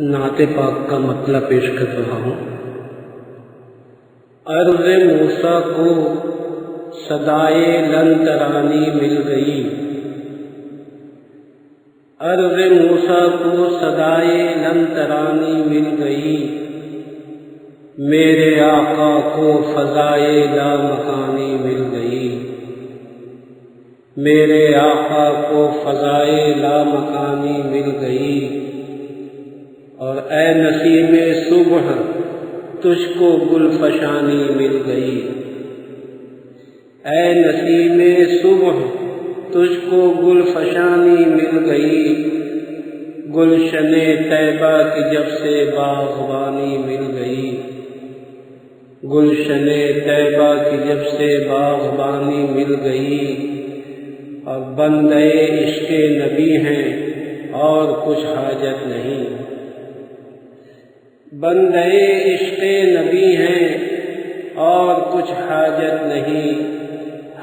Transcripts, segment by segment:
نعت پاک کا مطلب پیش کر رہا ہوں۔ عرض موسیٰ کو صدائے لن ترانی مل گئی، عرض موسیٰ کو صدائے لن ترانی مل گئی، میرے آقا کو فضائے لا مکانی مل گئی، میرے آقا کو فضائے لا مکانی مل گئی۔ اور اے نسیم صبح تجھ کو گل فشانی مل گئی، اے نسیم صبح تجھ کو گل فشانی مل گئی، گلشن طیبہ کی جب سے باغبانی مل گئی، گلشن طیبہ کی جب سے باغبانی مل گئی۔ اور بندے عشق نبی ہیں اور کچھ حاجت نہیں، بندے عشق نبی ہیں اور کچھ حاجت نہیں،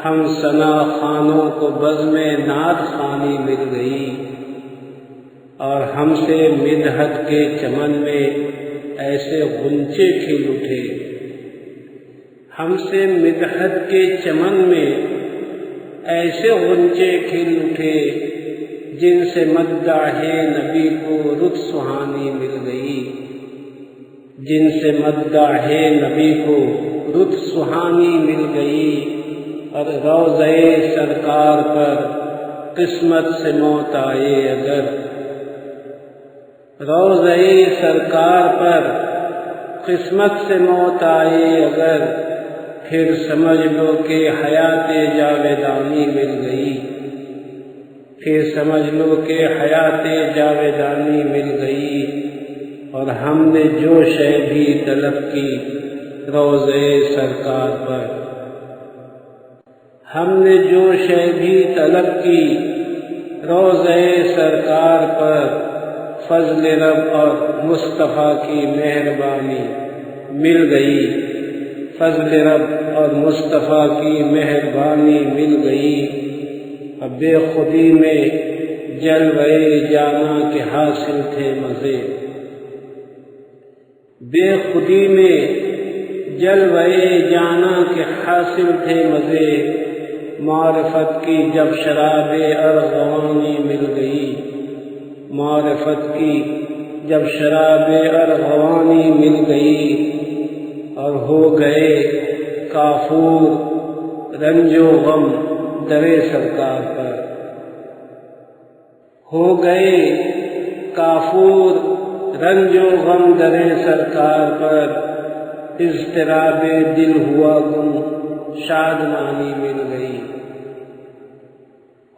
ہم ثنا خانوں کو بزم نعت خوانی مل گئی، اور ہم سے مدحت کے چمن میں ایسے غنچے کھل اٹھے، ہم سے مدحت کے چمن میں ایسے غنچے کھل اٹھے، جن سے مداح نبی کو رت سہانی مل گئی، جن سے مداح نبی کو رت سہانی مل گئی۔ اور روضہ سرکار پر قسمت سے موت آئے اگر، روضہ سرکار پر قسمت سے موت آئے اگر، پھر سمجھ لو کہ حیات جاویدانی مل گئی، پھر سمجھ لو کہ حیات جاویدانی مل گئی۔ اور ہم نے جو شے بھی طلب کی روضہ سرکار پر، ہم نے جو شے بھی طلب کی روضہ سرکار پر، فضل رب اور مصطفیٰ کی مہربانی مل گئی، فضل رب اور مصطفیٰ کی مہربانی مل گئی۔ اب بے خودی میں جلوے جانا کے حاصل تھے مزے، بے خودی میں جلوے جانا کے حاصل تھے مزے، معرفت کی جب شراب ارغوانی مل گئی، معرفت کی جب شراب ارغوانی مل گئی۔ اور ہو گئے کافور رنج و غم در سرکار پر، ہو گئے کافور رنج و غم در سرکار پر، اضطراب دل ہوا گم شادمانی مل گئی،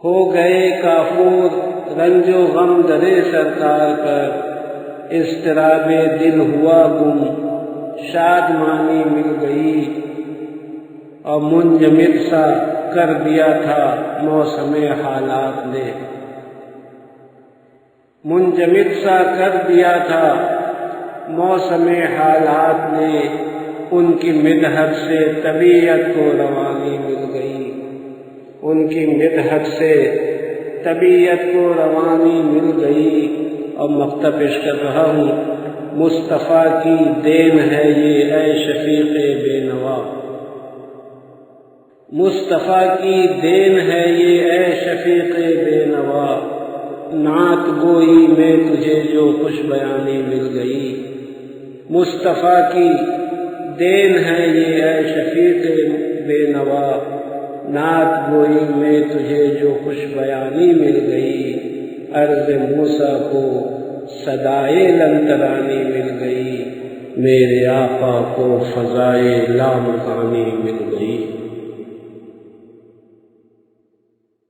ہو گئے کافور رنج و غم در سرکار پر، اضطراب دل ہوا گم شادمانی مل گئی۔ اور منجمد سا کر دیا تھا موسم حالات نے، منجمد سا کر دیا تھا موسم حالات نے، ان کی مدحت سے طبیعت کو روانی مل گئی، ان کی مدحت سے طبیعت کو روانی مل گئی۔ اور مکتب پیش کر رہا ہوں، مصطفیٰ کی دین ہے یہ اے شفیق بے نوا، مصطفیٰ کی دین ہے یہ اے شفیق بے نوا، نعت گوئی میں تجھے جو خوش بیانی مل گئی، مصطفیٰ کی دین ہے یہ اے شفیق بے نوا، نعت گوئی میں تجھے جو خوش بیانی مل گئی۔ عرض موسیٰ کو صدائے لن ترانی مل گئی، میرے آقا کو فضائے لا مکانی مل گئی۔